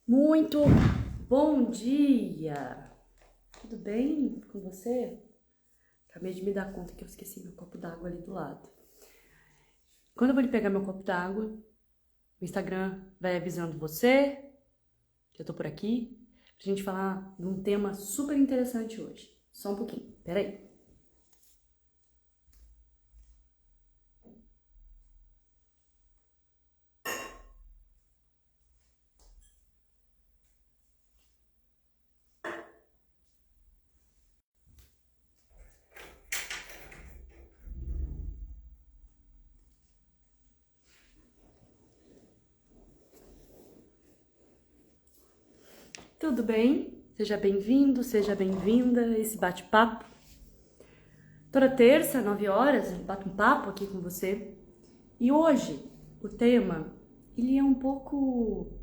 Muito bom dia! Tudo bem com você? Acabei de me dar conta que eu esqueci meu copo d'água ali do lado. Quando eu vou lhe pegar meu copo d'água, o Instagram vai avisando você que eu tô por aqui pra gente falar de um tema super interessante hoje. Só um pouquinho, peraí. Tudo bem? Seja bem-vindo, seja bem-vinda a esse bate-papo. Toda terça, 9 horas, eu bato um papo aqui com você. E hoje, o tema, ele é um pouco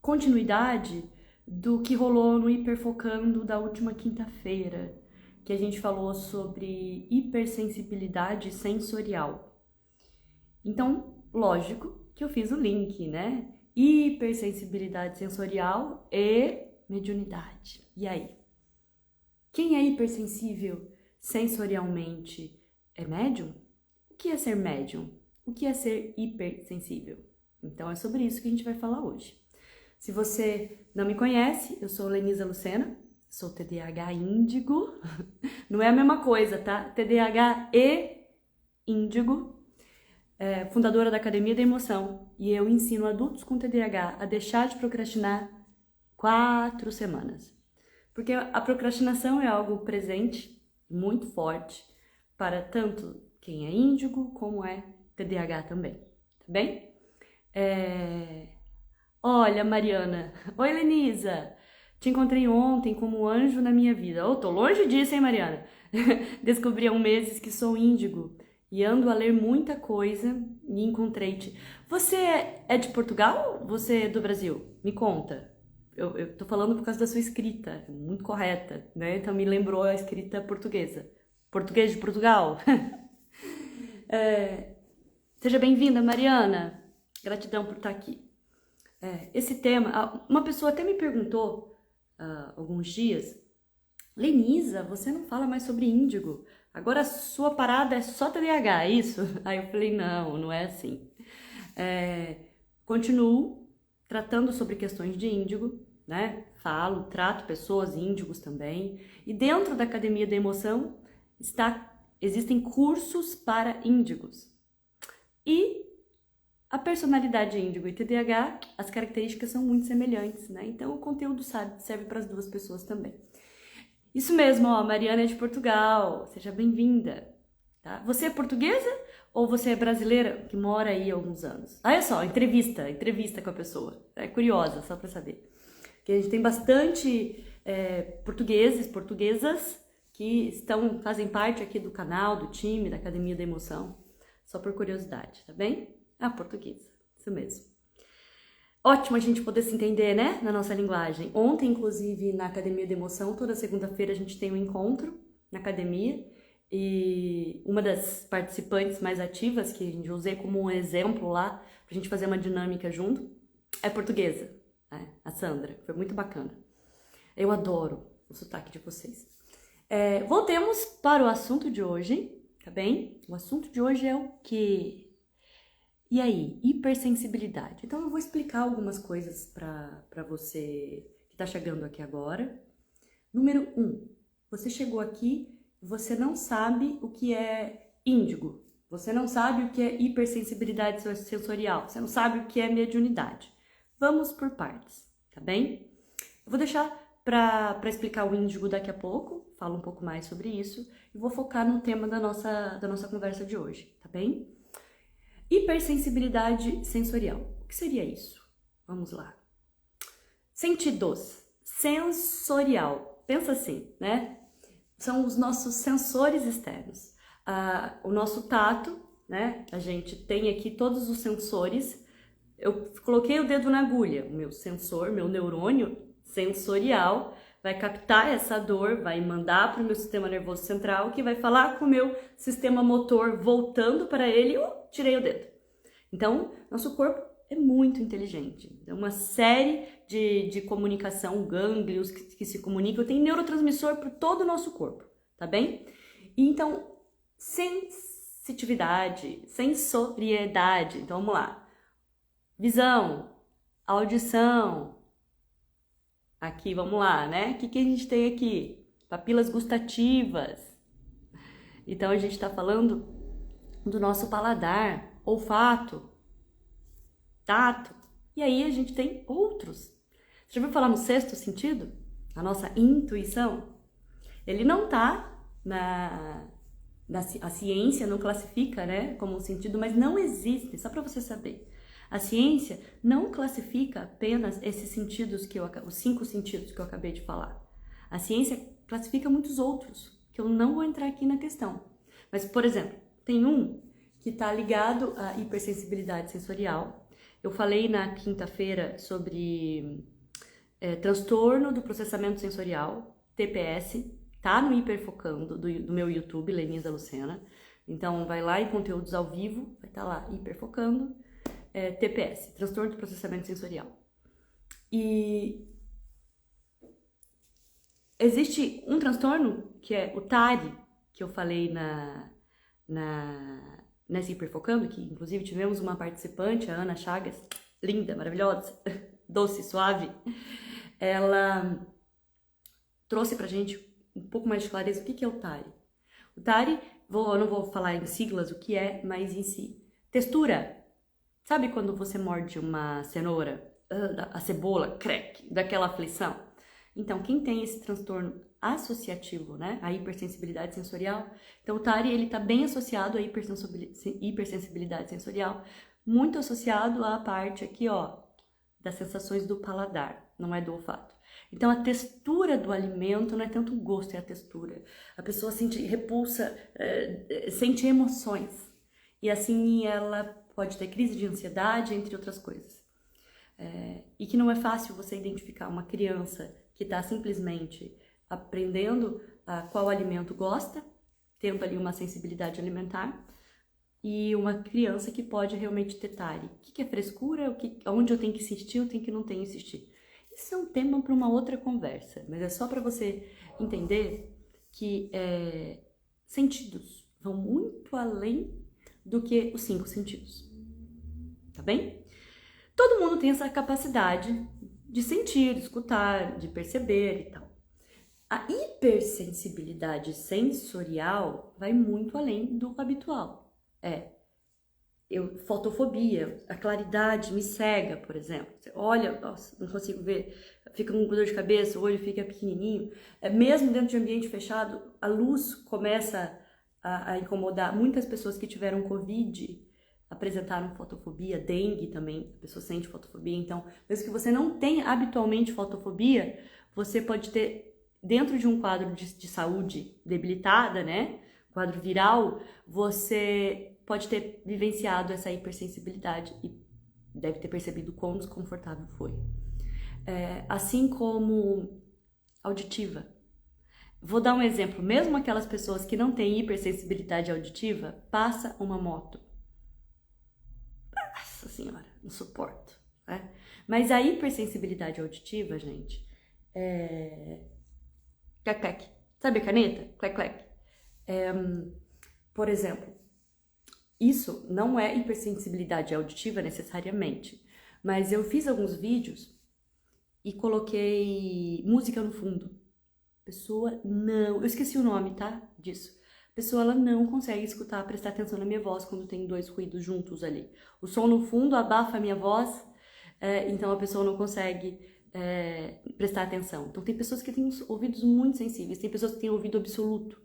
continuidade do que rolou no Hiperfocando da última quinta-feira, que a gente falou sobre hipersensibilidade sensorial. Então, lógico que eu fiz o link, né? Hipersensibilidade sensorial e mediunidade. E aí? Quem é hipersensível sensorialmente é médium? O que é ser médium? O que é ser hipersensível? Então é sobre isso que a gente vai falar hoje. Se você não me conhece, eu sou Lenisa Lucena, sou TDAH índigo, não é a mesma coisa, tá? TDAH e índigo, fundadora da Academia da Emoção, e eu ensino adultos com TDAH a deixar de procrastinar 4 semanas. Porque a procrastinação é algo presente, muito forte, para tanto quem é índigo como é TDAH também, tá bem? Olha, Mariana. Oi, Lenisa. Te encontrei ontem como anjo na minha vida. Oh, tô longe disso, hein, Mariana? Descobri há um mês que sou índigo e ando a ler muita coisa e encontrei-te. Você é de Portugal ou você é do Brasil? Me conta. Eu tô falando por causa da sua escrita, muito correta, né? Então me lembrou a escrita portuguesa. Português de Portugal. Seja bem-vinda, Mariana. Gratidão por estar aqui. Esse tema, uma pessoa até me perguntou alguns dias, Lenisa, você não fala mais sobre índigo, agora a sua parada é só TDAH, é isso? Aí eu falei, não é assim. Continuo tratando sobre questões de índigo, né? Trato pessoas índigos também, e dentro da Academia da Emoção existem cursos para índigos. E a personalidade índigo e TDAH, as características são muito semelhantes, né? Então o conteúdo serve para as duas pessoas também. Isso mesmo, ó, Mariana é de Portugal, seja bem-vinda, tá? Você é portuguesa ou você é brasileira que mora aí há alguns anos? Olha só, entrevista com a pessoa, é curiosa, só para saber. Que a gente tem bastante portugueses, portuguesas que fazem parte aqui do canal, do time, da Academia da Emoção, só por curiosidade, tá bem? Portuguesa, isso mesmo. Ótimo a gente poder se entender, né, na nossa linguagem. Ontem, inclusive, na Academia da Emoção, toda segunda-feira a gente tem um encontro na academia e uma das participantes mais ativas, que eu usei como um exemplo lá, pra gente fazer uma dinâmica junto, é portuguesa, né? A Sandra, foi muito bacana. Eu adoro o sotaque de vocês. Voltemos para o assunto de hoje, tá bem? O assunto de hoje é o quê? E aí, hipersensibilidade. Então eu vou explicar algumas coisas para você que está chegando aqui agora. Número 1, você chegou aqui e você não sabe o que é índigo. Você não sabe o que é hipersensibilidade sensorial. Você não sabe o que é mediunidade. Vamos por partes, tá bem? Eu vou deixar para explicar o índigo daqui a pouco, falo um pouco mais sobre isso, e vou focar no tema da nossa conversa de hoje, tá bem? Hipersensibilidade sensorial. O que seria isso? Vamos lá. Sentidos. Sensorial. Pensa assim, né? São os nossos sensores externos. O nosso tato, né? A gente tem aqui todos os sensores. Eu coloquei o dedo na agulha. O meu sensor, meu neurônio sensorial vai captar essa dor, vai mandar para o meu sistema nervoso central, que vai falar com o meu sistema motor voltando para ele, tirei o dedo. Então, nosso corpo é muito inteligente. É uma série de comunicação, gânglios que se comunicam, tem neurotransmissor por todo o nosso corpo, tá bem? Então, sensitividade, sensoriedade, então vamos lá. Visão, audição, aqui, vamos lá, né? O que a gente tem aqui? Papilas gustativas. Então, a gente está falando do nosso paladar, olfato, tato. E aí a gente tem outros. Você já ouviu falar no sexto sentido? A nossa intuição. Ele não tá a ciência não classifica, né, como um sentido, mas não existe, só para você saber. A ciência não classifica apenas esses sentidos os 5 sentidos que eu acabei de falar. A ciência classifica muitos outros, que eu não vou entrar aqui na questão. Mas, por exemplo, tem um que está ligado à hipersensibilidade sensorial. Eu falei na quinta-feira sobre transtorno do processamento sensorial, TPS, tá no Hiperfocando do meu YouTube, Leninhas da Lucena. Então, vai lá em conteúdos ao vivo, vai estar lá, Hiperfocando, TPS, transtorno do processamento sensorial. E existe um transtorno que é o TARI, que eu falei nesse Hiperfocando, que inclusive tivemos uma participante, a Ana Chagas, linda, maravilhosa, doce, suave. Ela trouxe pra gente um pouco mais de clareza o que é o TARI. O TARI, eu não vou falar em siglas o que é, mas em si. Textura. Sabe quando você morde uma cenoura, a cebola, crack, daquela aflição? Então, quem tem esse transtorno associativo, né, a hipersensibilidade sensorial, então o TARI, ele tá bem associado à hipersensibilidade sensorial, muito associado à parte aqui, ó, das sensações do paladar, não é do olfato. Então, a textura do alimento não é tanto o gosto, é a textura. A pessoa sente repulsa, sente emoções. E assim ela pode ter crise de ansiedade, entre outras coisas. E que não é fácil você identificar uma criança que está simplesmente aprendendo qual alimento gosta, tendo ali uma sensibilidade alimentar, e uma criança que pode realmente ter TARI. O que é frescura, onde eu tenho que insistir, eu tenho que não tenho que insistir. Isso é um tema para uma outra conversa, mas é só para você entender que sentidos vão muito além do que os 5 sentidos, tá bem? Todo mundo tem essa capacidade de sentir, de escutar, de perceber e tal. A hipersensibilidade sensorial vai muito além do habitual. Fotofobia, a claridade me cega, por exemplo. Você olha, nossa, não consigo ver, fica com dor de cabeça, o olho fica pequenininho. Mesmo dentro de ambiente fechado, a luz começa a incomodar. Muitas pessoas que tiveram Covid apresentaram fotofobia, dengue também, a pessoa sente fotofobia. Então, mesmo que você não tenha habitualmente fotofobia, você pode ter, dentro de um quadro de saúde debilitada, né, quadro viral, você pode ter vivenciado essa hipersensibilidade e deve ter percebido quão desconfortável foi. Assim como auditiva. Vou dar um exemplo. Mesmo aquelas pessoas que não têm hipersensibilidade auditiva, passa uma moto. Nossa senhora, não suporto. Né? Mas a hipersensibilidade auditiva, gente, Clac, clac. Sabe a caneta? Clac, clac. Por exemplo, isso não é hipersensibilidade auditiva necessariamente, mas eu fiz alguns vídeos e coloquei música no fundo. Pessoa não... Eu esqueci o nome, tá? Disso. A pessoa, ela não consegue escutar, prestar atenção na minha voz quando tem 2 ruídos juntos ali. O som no fundo abafa a minha voz, então a pessoa não consegue prestar atenção. Então tem pessoas que têm ouvidos muito sensíveis, tem pessoas que têm ouvido absoluto.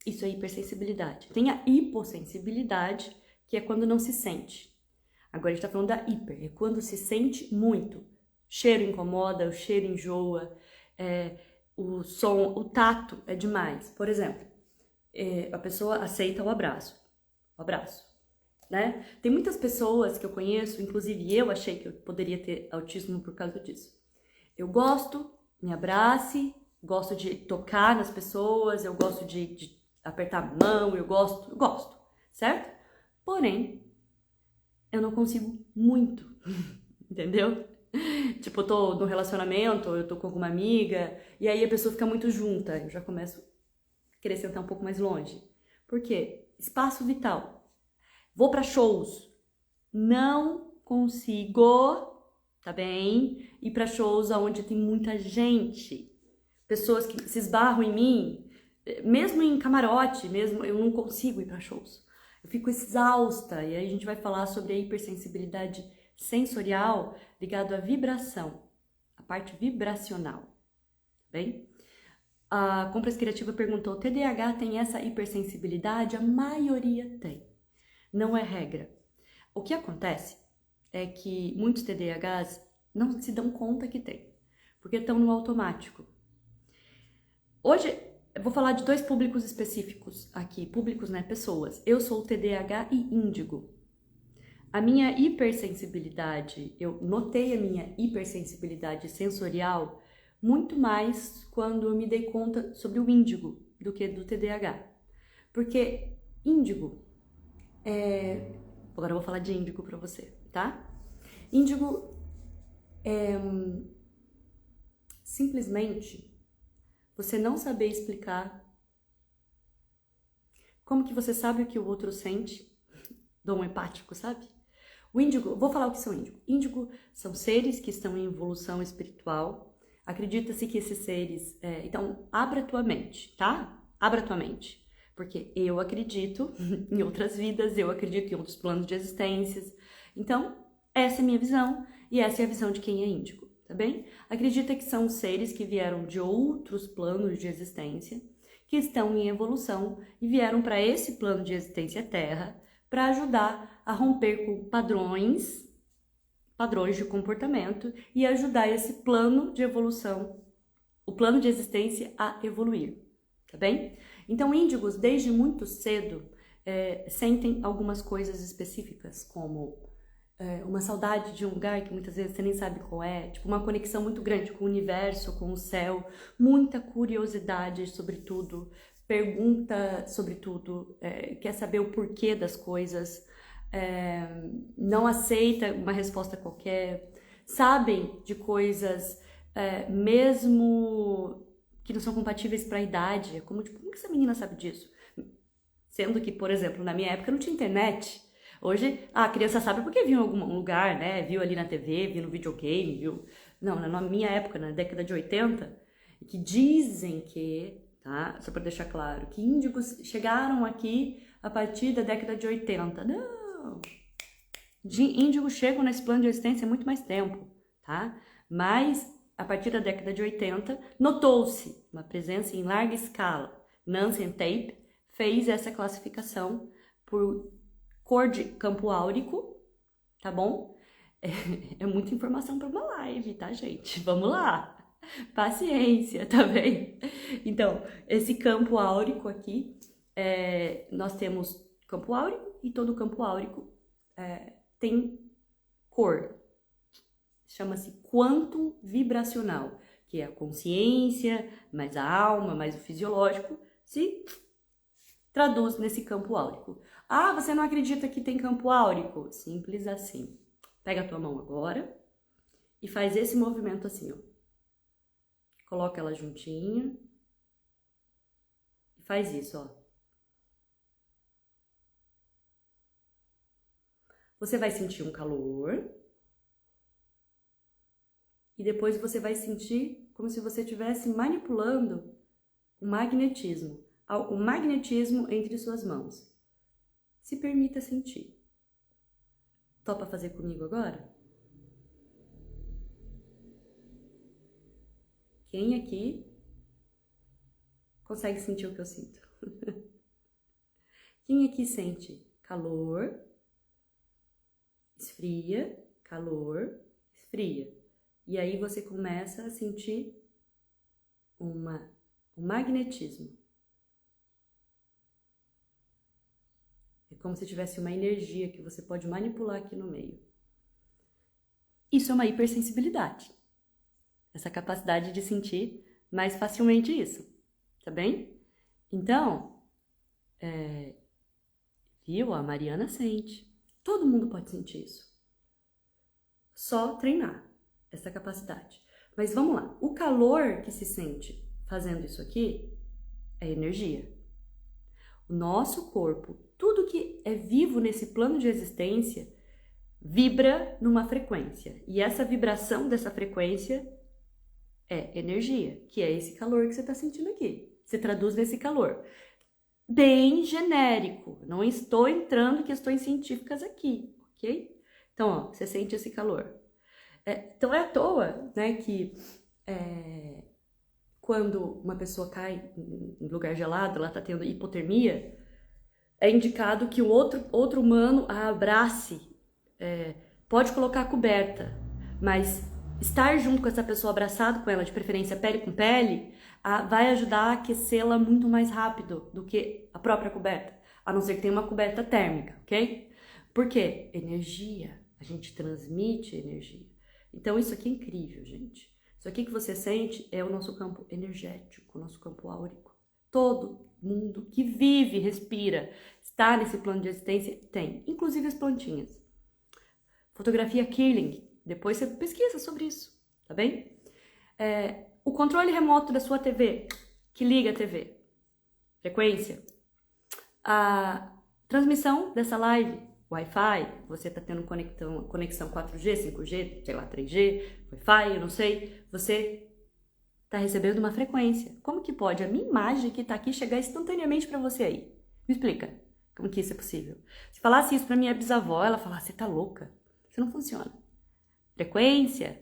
Isso é hipersensibilidade. Tem a hipossensibilidade, que é quando não se sente. Agora a gente tá falando da hiper, é quando se sente muito. O cheiro incomoda, o cheiro enjoa, o som, o tato é demais. Por exemplo, a pessoa aceita o abraço. Né? Tem muitas pessoas que eu conheço, inclusive eu achei que eu poderia ter autismo por causa disso. Eu gosto, me abrace, gosto de tocar nas pessoas, eu gosto de apertar a mão, eu gosto, certo? Porém, eu não consigo muito, entendeu? Tipo, eu tô no relacionamento, eu tô com alguma amiga, e aí a pessoa fica muito junta, eu já começo a querer sentar um pouco mais longe. Por quê? Espaço vital. Vou pra shows, não consigo, tá bem? Ir pra shows onde tem muita gente, pessoas que se esbarram em mim, mesmo em camarote, mesmo eu não consigo ir pra shows. Eu fico exausta, e aí a gente vai falar sobre a hipersensibilidade sensorial ligado à vibração, a parte vibracional, tá bem? A Compras Criativa perguntou, TDAH tem essa hipersensibilidade? A maioria tem, não é regra. O que acontece é que muitos TDAHs não se dão conta que tem, porque estão no automático. Hoje, eu vou falar de dois públicos específicos aqui, públicos, né, pessoas. Eu sou TDAH e índigo. A minha hipersensibilidade, eu notei a minha hipersensibilidade sensorial muito mais quando eu me dei conta sobre o índigo do que do TDAH. Porque índigo Agora eu vou falar de índigo pra você, tá? Índigo é simplesmente você não saber explicar como que você sabe o que o outro sente, dom empático, sabe? O índigo, vou falar o que são índigo. Índigo são seres que estão em evolução espiritual. Acredita-se que esses seres... então, abra tua mente, tá? Abra tua mente. Porque eu acredito em outras vidas, eu acredito em outros planos de existências. Então, essa é a minha visão e essa é a visão de quem é índigo, tá bem? Acredita que são seres que vieram de outros planos de existência, que estão em evolução e vieram para esse plano de existência Terra para ajudar a romper com padrões de comportamento e ajudar esse plano de evolução, o plano de existência a evoluir, tá bem? Então, índigos, desde muito cedo, sentem algumas coisas específicas, como uma saudade de um lugar que muitas vezes você nem sabe qual é, tipo uma conexão muito grande com o universo, com o céu, muita curiosidade sobre tudo, pergunta sobre tudo, quer saber o porquê das coisas, não aceita uma resposta qualquer, sabem de coisas mesmo que não são compatíveis para a idade, como tipo, como que essa menina sabe disso? Sendo que, por exemplo, na minha época não tinha internet. Hoje, a criança sabe porque viu em algum lugar, né? Viu ali na TV, viu no videogame, viu... Não, na minha época, na década de 80, que dizem que, tá? Só para deixar claro, que índigos chegaram aqui a partir da década de 80. Não! Índigos chegam nesse plano de existência há muito mais tempo, tá? Mas, a partir da década de 80, notou-se uma presença em larga escala. Nansen Tape fez essa classificação por cor de campo áurico, tá bom? É muita informação para uma live, tá, gente? Vamos lá! Paciência, tá bem? Então, esse campo áurico aqui, nós temos campo áurico e todo campo áurico tem cor. Chama-se quantum vibracional, que é a consciência, mais a alma, mais o fisiológico, se traduz nesse campo áurico. Ah, você não acredita que tem campo áurico? Simples assim. Pega a tua mão agora e faz esse movimento assim, ó. Coloca ela juntinha e faz isso, ó. Você vai sentir um calor e depois você vai sentir como se você estivesse manipulando o magnetismo entre suas mãos. Se permita sentir. Topa fazer comigo agora? Quem aqui consegue sentir o que eu sinto? Quem aqui sente calor, esfria, calor, esfria? E aí você começa a sentir um magnetismo. É como se tivesse uma energia que você pode manipular aqui no meio. Isso é uma hipersensibilidade. Essa capacidade de sentir mais facilmente isso, tá bem? Então, viu? A Mariana sente. Todo mundo pode sentir isso. Só treinar essa capacidade. Mas vamos lá, o calor que se sente fazendo isso aqui é energia. O nosso corpo, tudo que é vivo nesse plano de existência, vibra numa frequência. E essa vibração dessa frequência é energia, que é esse calor que você está sentindo aqui. Se traduz nesse calor. Bem genérico, não estou entrando em questões científicas aqui, ok? Então, ó, você sente esse calor. Então é à toa, né, que quando uma pessoa cai em lugar gelado, ela está tendo hipotermia, é indicado que o outro humano a abrace, pode colocar a coberta, mas estar junto com essa pessoa, abraçado com ela, de preferência pele com pele, vai ajudar a aquecê-la muito mais rápido do que a própria coberta, a não ser que tenha uma coberta térmica, ok? Por quê? Energia, a gente transmite energia. Então isso aqui é incrível, gente. Isso aqui que você sente é o nosso campo energético, o nosso campo áurico. Todo mundo que vive, respira, está nesse plano de existência, tem, inclusive as plantinhas. Fotografia Killing, depois você pesquisa sobre isso, tá bem? O controle remoto da sua TV, que liga a TV, frequência. A transmissão dessa live, Wi-Fi, você está tendo conexão 4G, 5G, sei lá, 3G, Wi-Fi, eu não sei, você está recebendo uma frequência. Como que pode a minha imagem que está aqui chegar instantaneamente para você aí? Me explica como que isso é possível. Se falasse isso para minha bisavó, ela falasse, você tá louca, isso não funciona. Frequência,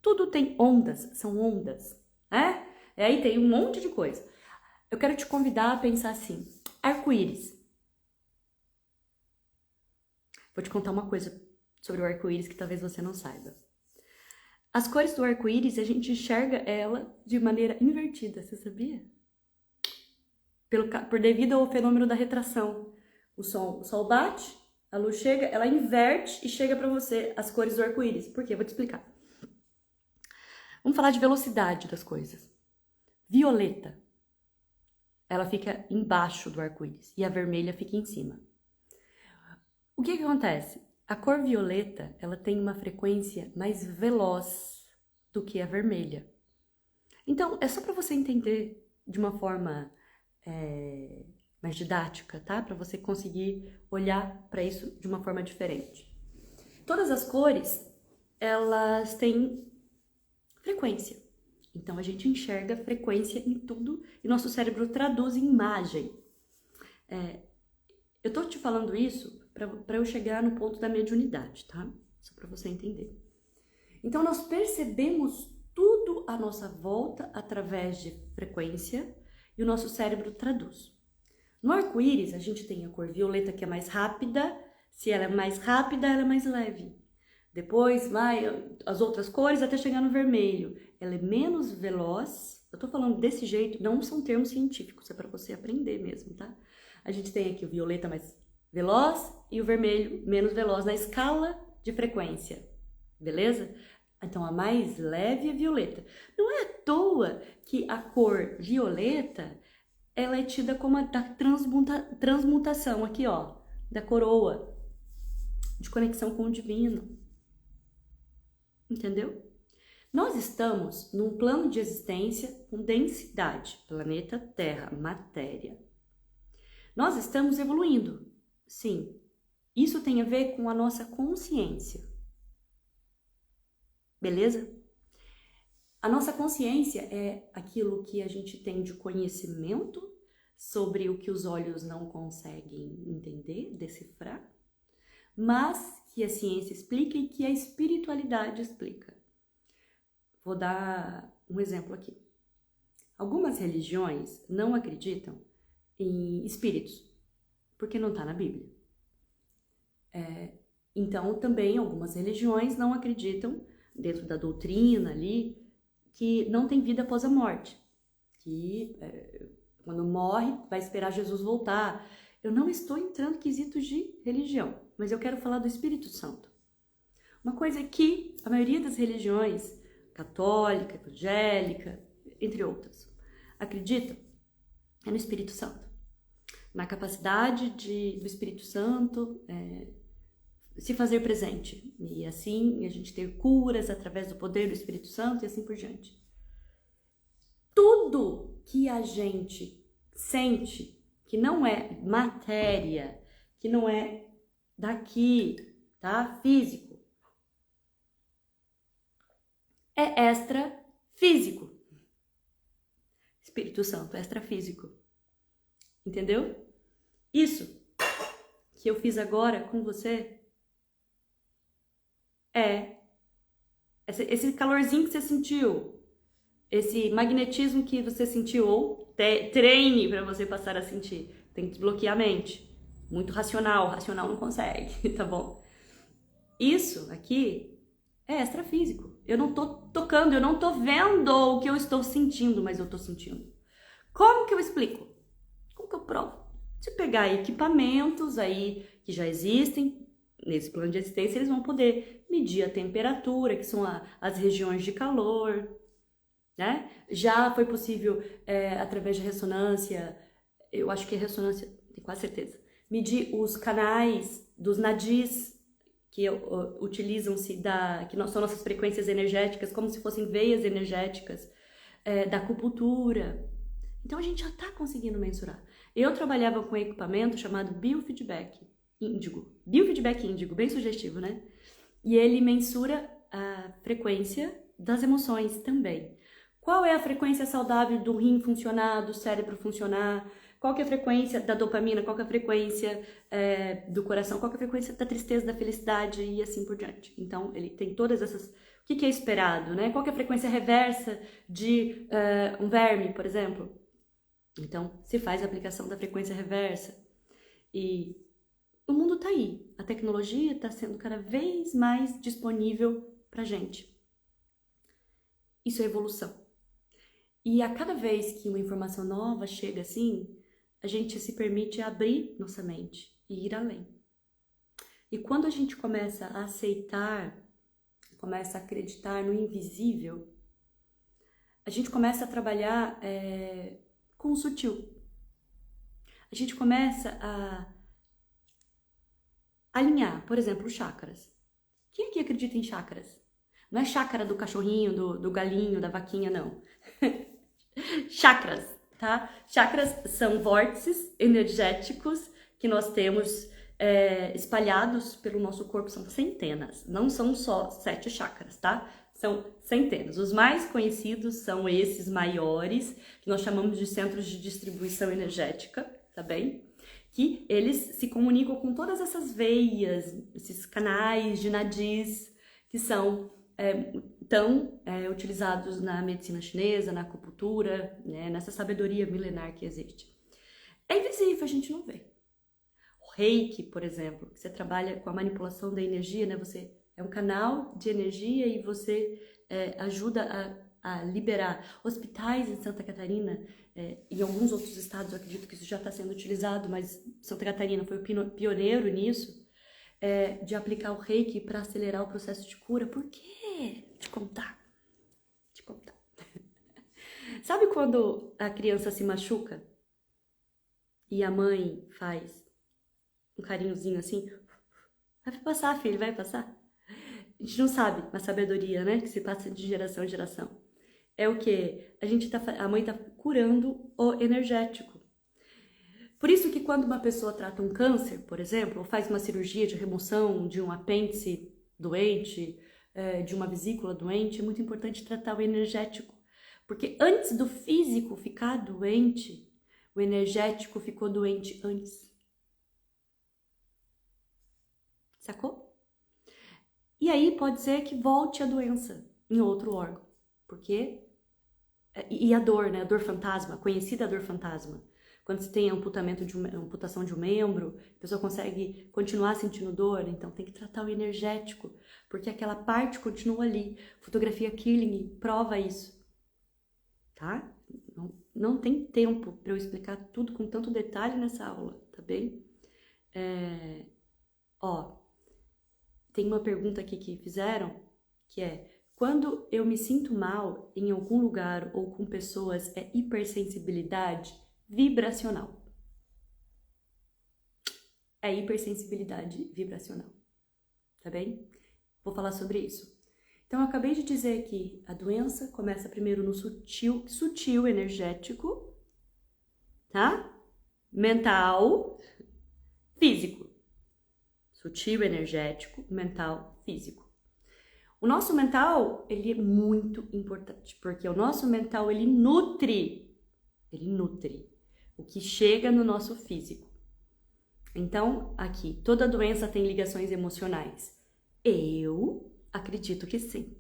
tudo tem ondas, são ondas, né? E aí tem um monte de coisa. Eu quero te convidar a pensar assim, arco-íris. Vou te contar uma coisa sobre o arco-íris que talvez você não saiba. As cores do arco-íris, a gente enxerga ela de maneira invertida, você sabia? Por devido ao fenômeno da retração. O sol bate, a luz chega, ela inverte e chega para você as cores do arco-íris. Por quê? Vou te explicar. Vamos falar de velocidade das coisas. Violeta, ela fica embaixo do arco-íris e a vermelha fica em cima. O que acontece? A cor violeta, ela tem uma frequência mais veloz do que a vermelha. Então, é só para você entender de uma forma mais didática, tá? Para você conseguir olhar para isso de uma forma diferente. Todas as cores, elas têm frequência. Então, a gente enxerga frequência em tudo e nosso cérebro traduz em imagem. Eu tô te falando isso para eu chegar no ponto da mediunidade, tá? Só para você entender. Então, nós percebemos tudo à nossa volta através de frequência e o nosso cérebro traduz. No arco-íris, a gente tem a cor violeta, que é mais rápida. Se ela é mais rápida, ela é mais leve. Depois vai as outras cores até chegar no vermelho. Ela é menos veloz. Eu tô falando desse jeito, não são termos científicos, é para você aprender mesmo, tá? A gente tem aqui o violeta mais veloz e o vermelho menos veloz na escala de frequência, beleza? Então, a mais leve é violeta. Não é à toa que a cor violeta, ela é tida como a da transmutação, aqui ó, da coroa, de conexão com o divino. Entendeu? Nós estamos num plano de existência com densidade, planeta Terra, matéria. Nós estamos evoluindo, sim. Isso tem a ver com a nossa consciência. Beleza? A nossa consciência é aquilo que a gente tem de conhecimento sobre o que os olhos não conseguem entender, decifrar, mas que a ciência explica e que a espiritualidade explica. Vou dar um exemplo aqui. Algumas religiões não acreditam em espíritos, porque não está na Bíblia. Então, também algumas religiões não acreditam, dentro da doutrina ali, que não tem vida após a morte. Que quando morre, vai esperar Jesus voltar. Eu não estou entrando em quesitos de religião, mas eu quero falar do Espírito Santo. Uma coisa que a maioria das religiões, católica, evangélica, entre outras, acreditam é no Espírito Santo. na capacidade do Espírito Santo se fazer presente. E assim a gente ter curas através do poder do Espírito Santo e assim por diante. Tudo que a gente sente que não é matéria, que não é daqui, tá? Físico, é extrafísico. Espírito Santo, extrafísico. Entendeu? Isso que eu fiz agora com você esse calorzinho que você sentiu, esse magnetismo que você sentiu, ou treine para você passar a sentir. Tem que desbloquear a mente. Muito racional não consegue, tá bom? Isso aqui é extrafísico. Eu não tô tocando, eu não tô vendo o que eu estou sentindo, mas eu tô sentindo. Como que eu explico? Como que eu provo? Se pegar equipamentos aí que já existem, nesse plano de existência, eles vão poder medir a temperatura, que são as regiões de calor, né? Já foi possível, através de ressonância, eu acho que é ressonância, tenho quase certeza, medir os canais dos nadis, que utilizam-se que são nossas frequências energéticas, como se fossem veias energéticas, da acupuntura. Então a gente já está conseguindo mensurar. Eu trabalhava com um equipamento chamado biofeedback índigo. Biofeedback índigo, bem sugestivo, né? E ele mensura a frequência das emoções também. Qual é a frequência saudável do rim funcionar, do cérebro funcionar? Qual que é a frequência da dopamina? Qual que é a frequência do coração? Qual que é a frequência da tristeza, da felicidade e assim por diante? Então, ele tem todas essas... O que é esperado, né? Qual que é a frequência reversa de um verme, por exemplo? Então, se faz a aplicação da frequência reversa. E o mundo está aí. A tecnologia está sendo cada vez mais disponível para gente. Isso é evolução. E a cada vez que uma informação nova chega assim, a gente se permite abrir nossa mente e ir além. E quando a gente começa a aceitar, começa a acreditar no invisível, a gente começa a trabalhar com o sutil. A gente começa a alinhar, por exemplo, chakras. Quem aqui acredita em chakras? Não é chácara do cachorrinho, do galinho, da vaquinha, não. Chakras, tá? Chakras são vórtices energéticos que nós temos espalhados pelo nosso corpo, são centenas. Não são só 7 chakras, tá? São centenas. Os mais conhecidos são esses maiores, que nós chamamos de centros de distribuição energética, tá bem? Que eles se comunicam com todas essas veias, esses canais de nadis, que são tão utilizados na medicina chinesa, na acupuntura, né, nessa sabedoria milenar que existe. É invisível, a gente não vê. O Reiki, por exemplo, que você trabalha com a manipulação da energia, né, você é um canal de energia e você ajuda a liberar. Hospitais em Santa Catarina, em alguns outros estados, eu acredito que isso já está sendo utilizado, mas Santa Catarina foi o pioneiro nisso, de aplicar o Reiki para acelerar o processo de cura. Por quê? Te contar. Sabe quando a criança se machuca e a mãe faz um carinhozinho assim? Vai passar, filho, vai passar. A gente não sabe, uma sabedoria, né? Que se passa de geração em geração. É o que? A mãe tá curando o energético. Por isso que quando uma pessoa trata um câncer, por exemplo, ou faz uma cirurgia de remoção de um apêndice doente, de uma vesícula doente, é muito importante tratar o energético. Porque antes do físico ficar doente, o energético ficou doente antes. Sacou? E aí pode ser que volte a doença em outro órgão. Porque... E a dor, né? A dor fantasma, a conhecida dor fantasma. Quando você tem amputação de um membro, a pessoa consegue continuar sentindo dor, então tem que tratar o energético, porque aquela parte continua ali. Fotografia Killing prova isso, tá? Não tem tempo para eu explicar tudo com tanto detalhe nessa aula, tá bem? Tem uma pergunta aqui que fizeram, que é: quando eu me sinto mal em algum lugar ou com pessoas, é hipersensibilidade vibracional. é hipersensibilidade vibracional, tá bem? Vou falar sobre isso. Então, eu acabei de dizer que a doença começa primeiro no sutil energético, tá? Mental, físico. Sutil, energético, mental, físico. O nosso mental, ele é muito importante, porque o nosso mental, ele nutre o que chega no nosso físico. Então, aqui, toda doença tem ligações emocionais. Eu acredito que sim.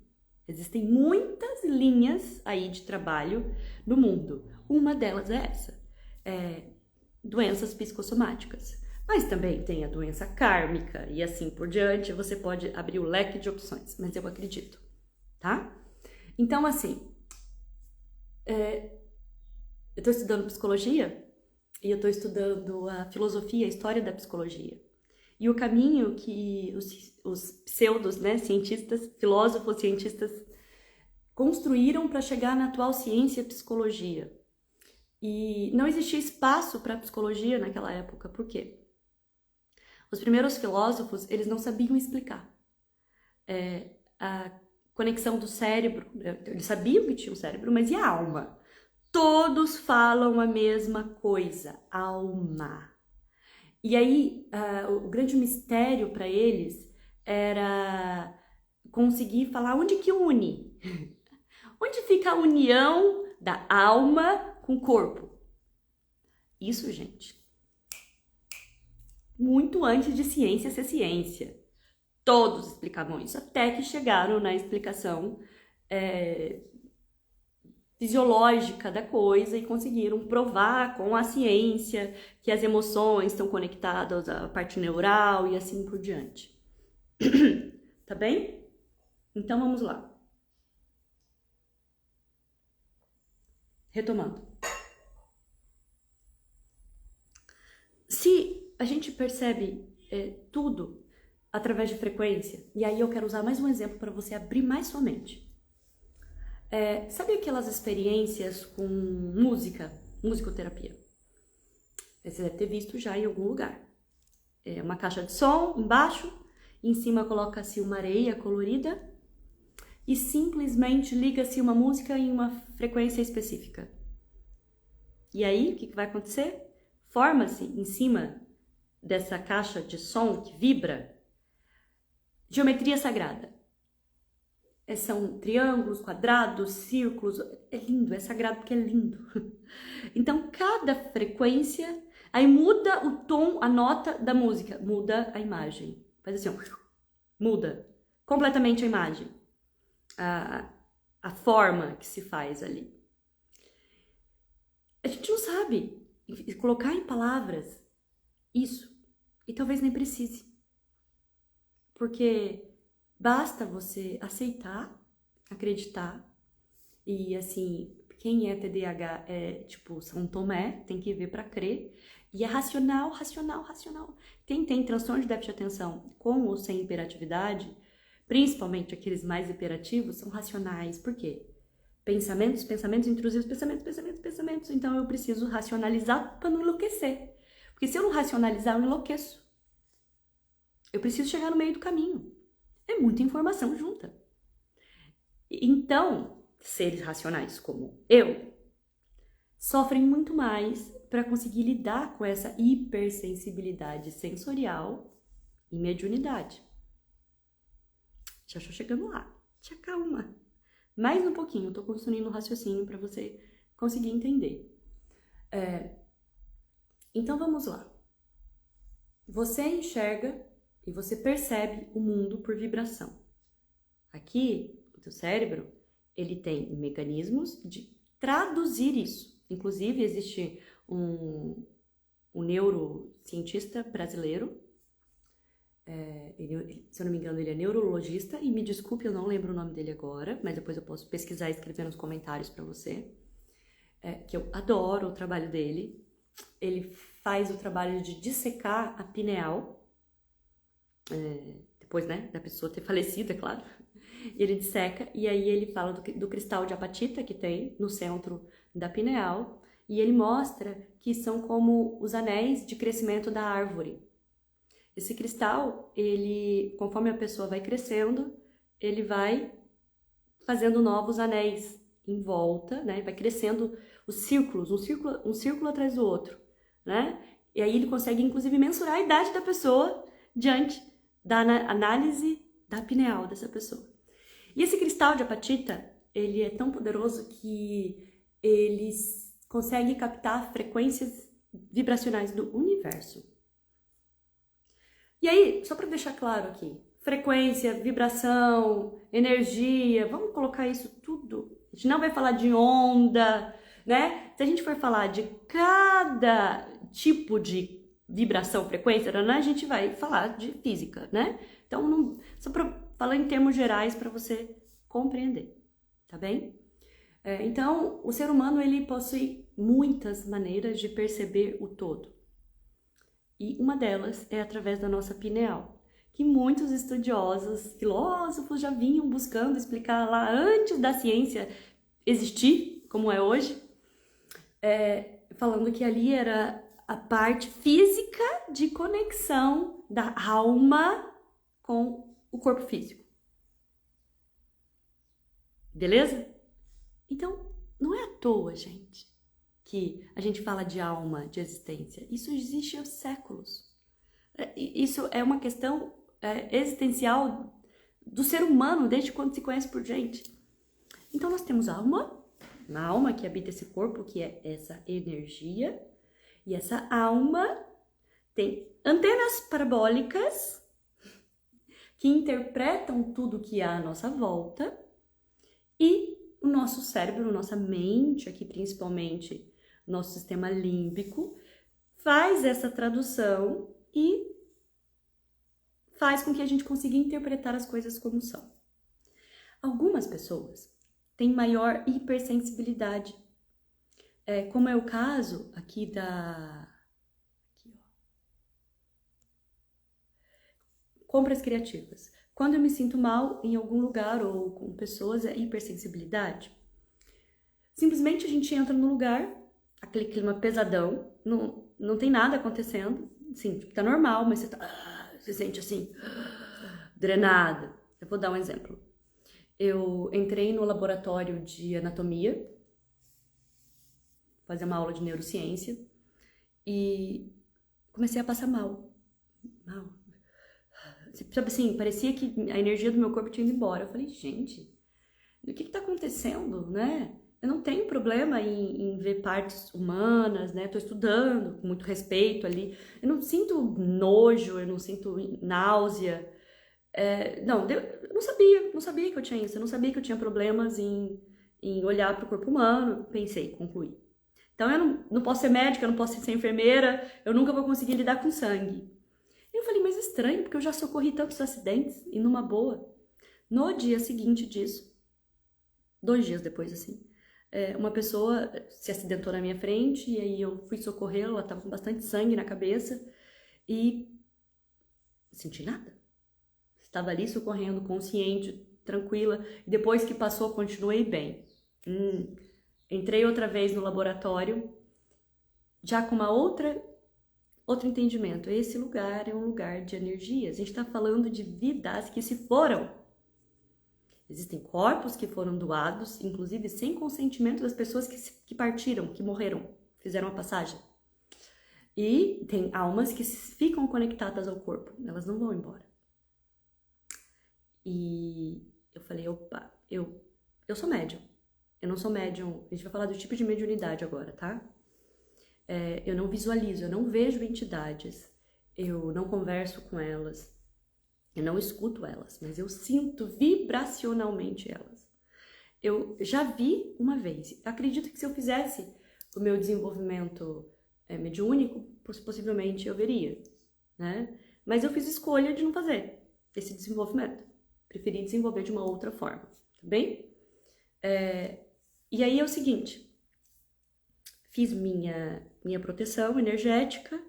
Existem muitas linhas aí de trabalho no mundo. Uma delas é essa, doenças psicossomáticas. Mas também tem a doença kármica e assim por diante. Você pode abrir o leque de opções, mas eu acredito, tá? Então, assim, eu tô estudando psicologia e eu tô estudando a filosofia, a história da psicologia. E o caminho que os pseudos, né, cientistas, filósofos, cientistas construíram para chegar na atual ciência psicologia. E não existia espaço para psicologia naquela época. Por quê? Os primeiros filósofos, eles não sabiam explicar a conexão do cérebro. Eles sabiam que tinha um cérebro, mas e a alma? Todos falam a mesma coisa, alma. E aí, o grande mistério para eles era conseguir falar onde que une. Onde fica a união da alma com o corpo? Isso, gente, muito antes de ciência ser ciência. Todos explicavam isso, até que chegaram na explicação fisiológica da coisa e conseguiram provar com a ciência que as emoções estão conectadas à parte neural e assim por diante. Tá bem? Então vamos lá. Retomando. Se a gente percebe tudo através de frequência, e aí eu quero usar mais um exemplo para você abrir mais sua mente. Sabe aquelas experiências com musicoterapia? Você deve ter visto já em algum lugar. É uma caixa de som embaixo, em cima coloca-se uma areia colorida e simplesmente liga-se uma música em uma frequência específica. E aí, o que vai acontecer? Forma-se em cima dessa caixa de som que vibra geometria sagrada. São triângulos, quadrados, círculos. É lindo, é sagrado porque é lindo. Então, cada frequência, aí muda o tom, a nota da música, muda a imagem. Faz assim, ó, muda completamente a imagem, a forma que se faz ali. A gente não sabe colocar em palavras isso, e talvez nem precise. Porque basta você aceitar, acreditar, e assim, quem é TDAH é tipo São Tomé, tem que ver para crer, e é racional. Quem tem transtorno de déficit de atenção com ou sem hiperatividade, principalmente aqueles mais hiperativos, são racionais. Por quê? Pensamentos intrusivos, pensamentos. Então eu preciso racionalizar para não enlouquecer. Porque se eu não racionalizar, eu enlouqueço. Eu preciso chegar no meio do caminho. É muita informação junta. Então, seres racionais como eu sofrem muito mais para conseguir lidar com essa hipersensibilidade sensorial e mediunidade. Já estou chegando lá. Te acalma. Mais um pouquinho, estou construindo um raciocínio para você conseguir entender. Então vamos lá. Você enxerga e você percebe o mundo por vibração. Aqui, o teu cérebro, ele tem mecanismos de traduzir isso. Inclusive, existe um neurocientista brasileiro, se eu não me engano, ele é neurologista, e me desculpe, eu não lembro o nome dele agora, mas depois eu posso pesquisar e escrever nos comentários para você, que eu adoro o trabalho dele. Ele faz o trabalho de dissecar a pineal, depois, né, da pessoa ter falecido, é claro. Ele disseca, e aí ele fala do cristal de apatita que tem no centro da pineal, e ele mostra que são como os anéis de crescimento da árvore. Esse cristal, ele, conforme a pessoa vai crescendo, ele vai fazendo novos anéis em volta, né? Vai crescendo os círculos, um círculo atrás do outro, né? E aí ele consegue, inclusive, mensurar a idade da pessoa diante da análise da pineal dessa pessoa. E esse cristal de apatita, ele é tão poderoso que ele consegue captar frequências vibracionais do universo. E aí, só para deixar claro aqui, frequência, vibração, energia, vamos colocar isso tudo. A gente não vai falar de onda, né? Se a gente for falar de cada tipo de vibração, frequência, a gente vai falar de física, né? Então, só para falar em termos gerais para você compreender, tá bem? Então, o ser humano, ele possui muitas maneiras de perceber o todo. E uma delas é através da nossa pineal, que muitos estudiosos, filósofos já vinham buscando explicar lá antes da ciência existir, como é hoje, falando que ali era a parte física de conexão da alma com o corpo físico. Beleza? Então, não é à toa, gente, que a gente fala de alma, de existência. Isso existe há séculos. Isso é uma questão existencial do ser humano desde quando se conhece por gente. Então nós temos alma, uma alma que habita esse corpo, que é essa energia, e essa alma tem antenas parabólicas que interpretam tudo que há à nossa volta, e o nosso cérebro, nossa mente, aqui principalmente nosso sistema límbico, faz essa tradução e faz com que a gente consiga interpretar as coisas como são. Algumas pessoas têm maior hipersensibilidade, como é o caso aqui compras criativas. Quando eu me sinto mal em algum lugar ou com pessoas, é hipersensibilidade. Simplesmente a gente entra no lugar, aquele clima pesadão, não tem nada acontecendo, assim, tá normal, mas você se sente assim, drenada. Eu vou dar um exemplo. Eu entrei no laboratório de anatomia, fazer uma aula de neurociência, e comecei a passar mal. Sabe assim, parecia que a energia do meu corpo tinha ido embora. Eu falei, gente, o que tá acontecendo, né? Eu não tenho problema em ver partes humanas, né? Tô estudando com muito respeito ali. Eu não sinto nojo, eu não sinto náusea. Eu não sabia que eu tinha isso. Eu não sabia que eu tinha problemas em olhar para o corpo humano. Pensei, concluí. Então eu não posso ser médica, eu não posso ser enfermeira, eu nunca vou conseguir lidar com sangue. Eu falei, mas estranho, porque eu já socorri tantos acidentes e numa boa. No dia seguinte disso, 2 dias depois, assim, uma pessoa se acidentou na minha frente e aí eu fui socorrê-la, ela estava com bastante sangue na cabeça e não senti nada. Estava ali socorrendo, consciente, tranquila, e depois que passou, continuei bem. Entrei outra vez no laboratório, já com outro entendimento. Esse lugar é um lugar de energias. A gente está falando de vidas que se foram. Existem corpos que foram doados, inclusive sem consentimento das pessoas que partiram, que morreram, fizeram a passagem. E tem almas que ficam conectadas ao corpo, elas não vão embora. E eu falei, opa, eu sou médium. Eu não sou médium, a gente vai falar do tipo de mediunidade agora, tá? Eu não visualizo, eu não vejo entidades, eu não converso com elas, eu não escuto elas, mas eu sinto vibracionalmente elas. Eu já vi uma vez, acredito que se eu fizesse o meu desenvolvimento mediúnico, possivelmente eu veria, né? Mas eu fiz escolha de não fazer esse desenvolvimento, preferi desenvolver de uma outra forma, tá bem? E aí é o seguinte, fiz minha proteção energética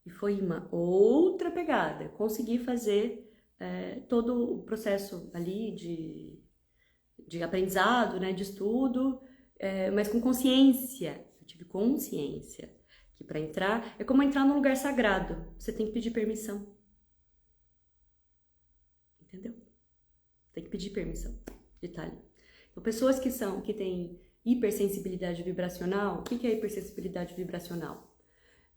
e foi uma outra pegada. Consegui fazer todo o processo ali de aprendizado, né, de estudo, mas com consciência. Eu tive consciência que para entrar é como entrar num lugar sagrado. Você tem que pedir permissão. Tem que pedir permissão de estar ali. Então, pessoas que têm hipersensibilidade vibracional, o que é hipersensibilidade vibracional?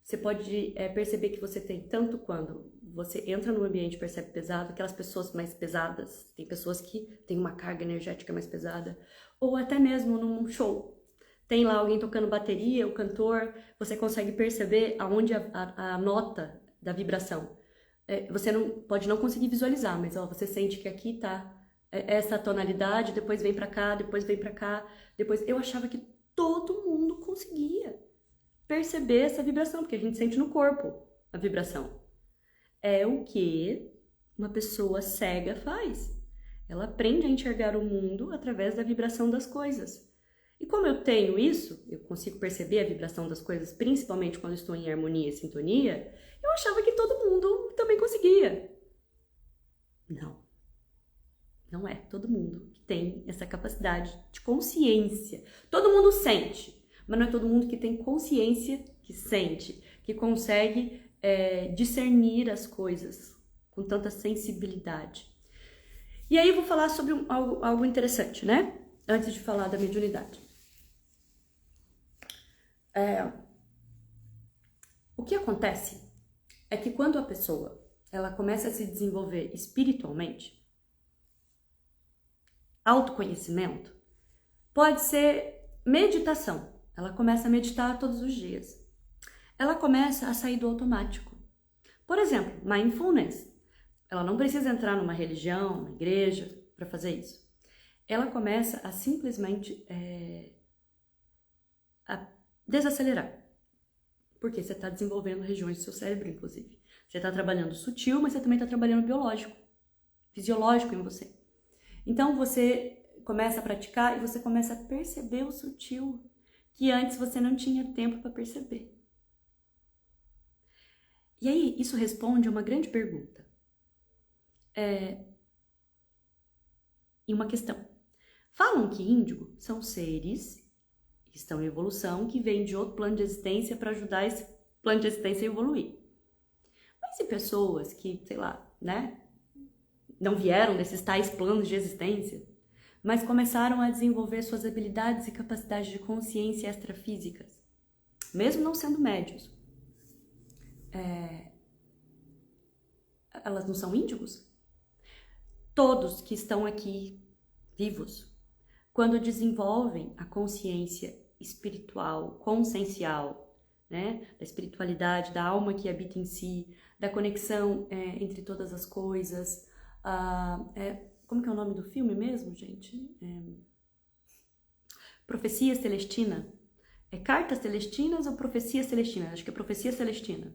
Você pode perceber que você tem tanto quando você entra num ambiente e percebe pesado, aquelas pessoas mais pesadas, tem pessoas que têm uma carga energética mais pesada, ou até mesmo num show. Tem lá alguém tocando bateria, o cantor, você consegue perceber aonde a nota da vibração. Você pode não conseguir visualizar, mas você sente que aqui tá essa tonalidade, depois vem pra cá, depois vem pra cá, depois... Eu achava que todo mundo conseguia perceber essa vibração, porque a gente sente no corpo a vibração. É o que uma pessoa cega faz. Ela aprende a enxergar o mundo através da vibração das coisas. E como eu tenho isso, eu consigo perceber a vibração das coisas, principalmente quando estou em harmonia e sintonia, eu achava que todo mundo também conseguia. Não é todo mundo que tem essa capacidade de consciência. Todo mundo sente, mas não é todo mundo que tem consciência que sente, que consegue discernir as coisas com tanta sensibilidade. E aí eu vou falar sobre algo interessante, né? Antes de falar da mediunidade. O que acontece é que quando a pessoa ela começa a se desenvolver espiritualmente, autoconhecimento, pode ser meditação. Ela começa a meditar todos os dias. Ela começa a sair do automático. Por exemplo, mindfulness. Ela não precisa entrar numa religião, numa igreja para fazer isso. Ela começa a simplesmente a desacelerar. Porque você está desenvolvendo regiões do seu cérebro, inclusive. Você está trabalhando sutil, mas você também está trabalhando biológico, fisiológico em você. Então você começa a praticar e você começa a perceber o sutil que antes você não tinha tempo para perceber. E aí, isso responde a uma grande pergunta. E uma questão. Falam que índigo são seres que estão em evolução, que vêm de outro plano de existência para ajudar esse plano de existência a evoluir. Mas e pessoas que, sei lá, né, não vieram desses tais planos de existência, mas começaram a desenvolver suas habilidades e capacidades de consciência extrafísicas, mesmo não sendo médios? Elas não são índigos? Todos que estão aqui vivos, quando desenvolvem a consciência espiritual, consciencial, né, da espiritualidade, da alma que habita em si, da conexão entre todas as coisas, como que é o nome do filme mesmo, gente? Profecia Celestina. Cartas Celestinas ou Profecia Celestina? Acho que é Profecia Celestina.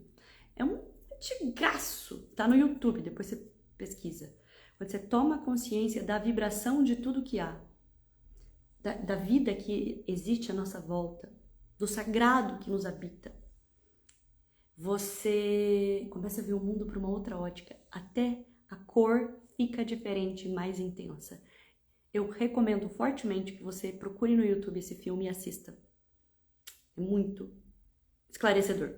É um antigaço, tá no YouTube, depois você pesquisa. Quando você toma consciência da vibração de tudo que há, da vida que existe à nossa volta, do sagrado que nos habita, você começa a ver o mundo por uma outra ótica. Até a cor fica diferente, mais intensa. Eu recomendo fortemente que você procure no YouTube esse filme e assista. É muito esclarecedor,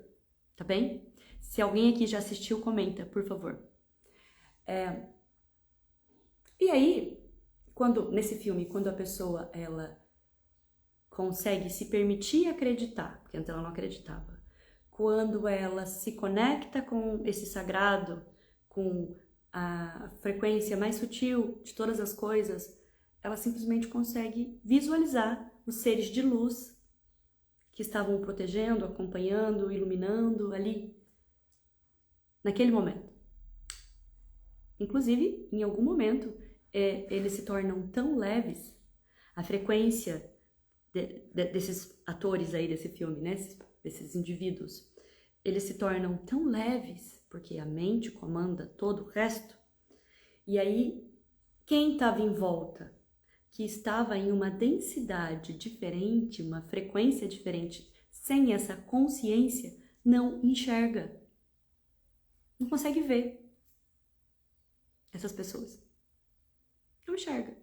tá bem? Se alguém aqui já assistiu, comenta, por favor. E aí, nesse filme, quando a pessoa ela consegue se permitir acreditar, porque antes ela não acreditava, quando ela se conecta com esse sagrado, com a frequência mais sutil de todas as coisas, ela simplesmente consegue visualizar os seres de luz que estavam o protegendo, acompanhando, iluminando ali, naquele momento. Inclusive, em algum momento, eles se tornam tão leves, a frequência desses atores aí desse filme, né, desses indivíduos, eles se tornam tão leves, porque a mente comanda todo o resto, e aí quem estava em volta, que estava em uma densidade diferente, uma frequência diferente, sem essa consciência, não enxerga, não consegue ver essas pessoas. Não enxerga.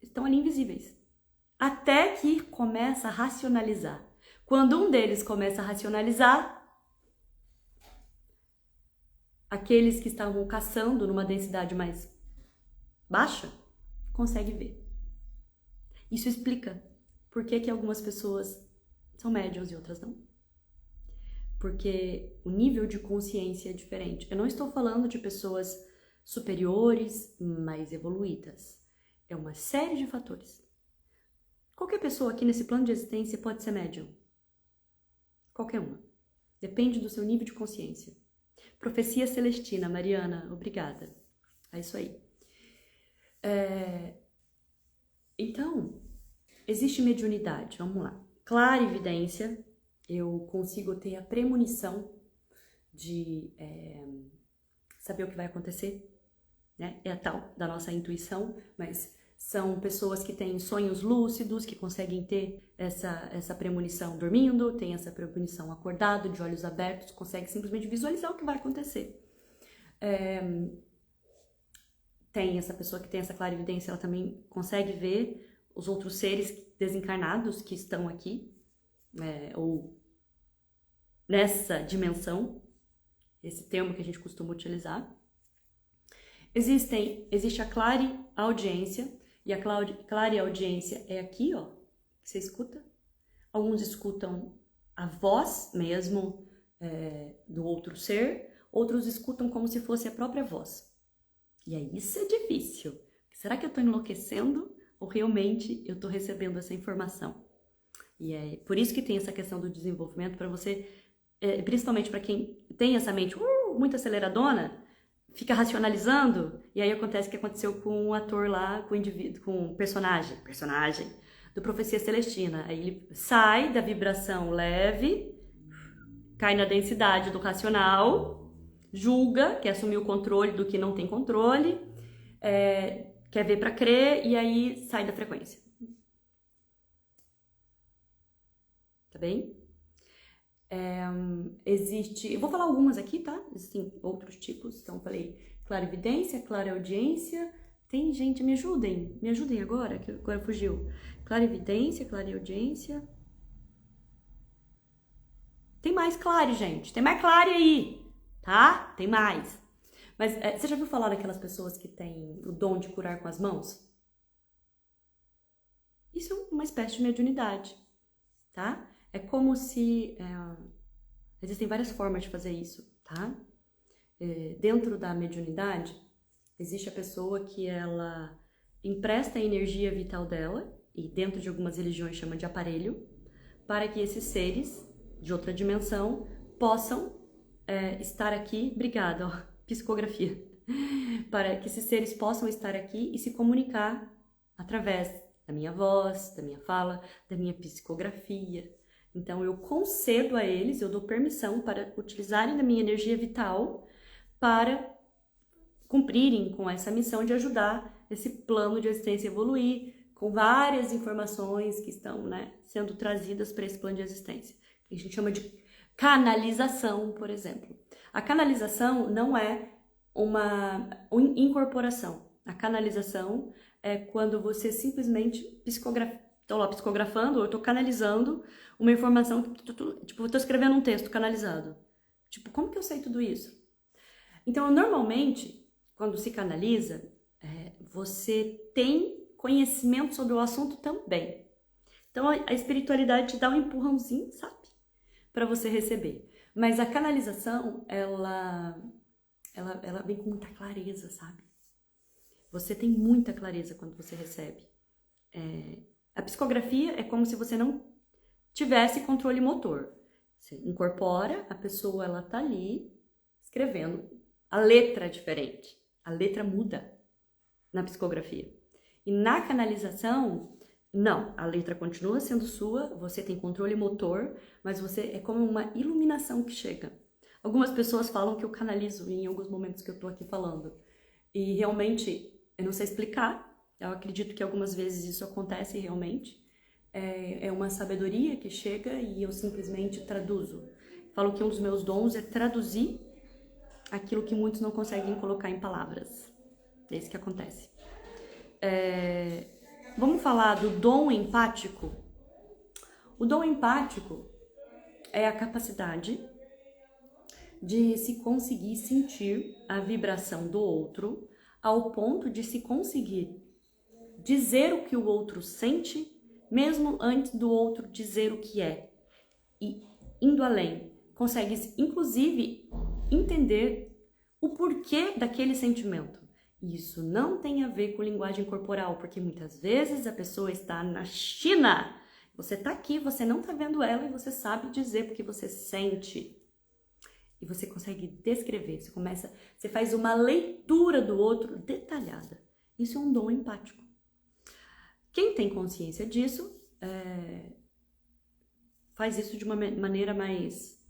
Estão ali invisíveis. Até que começa a racionalizar. Quando um deles começa a racionalizar, aqueles que estavam caçando numa densidade mais baixa, consegue ver. Isso explica por que algumas pessoas são médiums e outras não. Porque o nível de consciência é diferente. Eu não estou falando de pessoas superiores, mais evoluídas. É uma série de fatores. Qualquer pessoa aqui nesse plano de existência pode ser médium. Qualquer uma. Depende do seu nível de consciência. Profecia Celestina, Mariana, obrigada. É isso aí. Então, existe mediunidade, vamos lá. Clarividência, eu consigo ter a premonição de saber o que vai acontecer, né? É a tal da nossa intuição, mas são pessoas que têm sonhos lúcidos, que conseguem ter essa premonição dormindo, tem essa premonição acordado, de olhos abertos, consegue simplesmente visualizar o que vai acontecer. Tem essa pessoa que tem essa clarividência, ela também consegue ver os outros seres desencarnados que estão aqui, ou nessa dimensão, esse termo que a gente costuma utilizar. Existe a clareaudiência, e a clareaudiência é aqui, ó, que você escuta. Alguns escutam a voz mesmo do outro ser, outros escutam como se fosse a própria voz. E aí isso é difícil. Será que eu estou enlouquecendo ou realmente eu estou recebendo essa informação? E é por isso que tem essa questão do desenvolvimento, para você, principalmente para quem tem essa mente muito aceleradona, fica racionalizando, e aí acontece o que aconteceu com o ator lá, com o indivíduo, com o personagem do Profecia Celestina. Aí ele sai da vibração leve, cai na densidade do racional, julga, quer assumir o controle do que não tem controle, quer ver para crer, e aí sai da frequência. Tá bem? Eu vou falar algumas aqui, tá? Existem outros tipos, então falei clarividência, clareaudiência. Tem gente, me ajudem agora, que agora fugiu. Clarividência, clareaudiência. Tem mais clare, gente, tem mais clare aí, tá? Tem mais. Mas você já viu falar daquelas pessoas que têm o dom de curar com as mãos? Isso é uma espécie de mediunidade, tá? É como se... existem várias formas de fazer isso, tá? Dentro da mediunidade, existe a pessoa que ela empresta a energia vital dela, e dentro de algumas religiões chama de aparelho, para que esses seres de outra dimensão possam estar aqui, obrigada, ó, psicografia, para que esses seres possam estar aqui e se comunicar através da minha voz, da minha fala, da minha psicografia. Então eu concedo a eles, eu dou permissão para utilizarem da minha energia vital para cumprirem com essa missão de ajudar esse plano de existência a evoluir, com várias informações que estão, né, sendo trazidas para esse plano de existência. A gente chama de canalização, por exemplo. A canalização não é uma incorporação. A canalização é quando você simplesmente estou lá psicografando, ou eu estou canalizando uma informação, tipo, eu estou escrevendo um texto canalizado. Tipo, como que eu sei tudo isso? Então, normalmente, quando se canaliza, você tem conhecimento sobre o assunto também. Então, a espiritualidade te dá um empurrãozinho, sabe? Para você receber. Mas a canalização, ela vem com muita clareza, sabe? Você tem muita clareza quando você recebe. A psicografia é como se você não tivesse controle motor. Você incorpora, a pessoa ela tá ali escrevendo. A letra é diferente. A letra muda na psicografia. E na canalização, não. A letra continua sendo sua, você tem controle motor, mas você é como uma iluminação que chega. Algumas pessoas falam que eu canalizo em alguns momentos que eu tô aqui falando. E realmente, eu não sei explicar. Eu acredito que algumas vezes isso acontece realmente. É uma sabedoria que chega e eu simplesmente traduzo. Falo que um dos meus dons é traduzir aquilo que muitos não conseguem colocar em palavras. É isso que acontece. Vamos falar do dom empático? O dom empático é a capacidade de se conseguir sentir a vibração do outro ao ponto de se conseguir dizer o que o outro sente, mesmo antes do outro dizer o que é. E indo além, consegues inclusive entender o porquê daquele sentimento. Isso não tem a ver com linguagem corporal, porque muitas vezes a pessoa está na China, você está aqui, você não está vendo ela e você sabe dizer porque você sente. E você consegue descrever, você faz uma leitura do outro detalhada. Isso é um dom empático. Quem tem consciência disso, faz isso de uma maneira mais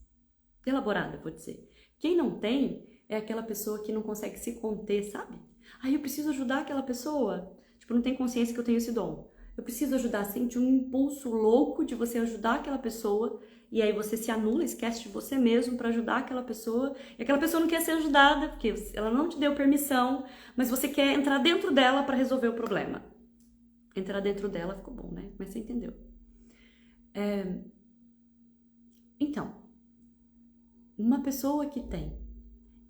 elaborada, vou dizer. Quem não tem, é aquela pessoa que não consegue se conter, sabe? Eu preciso ajudar aquela pessoa. Tipo, não tem consciência que eu tenho esse dom. Eu preciso ajudar, sente um impulso louco de você ajudar aquela pessoa, e aí você se anula, esquece de você mesmo para ajudar aquela pessoa, e aquela pessoa não quer ser ajudada, porque ela não te deu permissão, mas você quer entrar dentro dela para resolver o problema. Entrar dentro dela ficou bom, né? Mas você entendeu. Então, uma pessoa que tem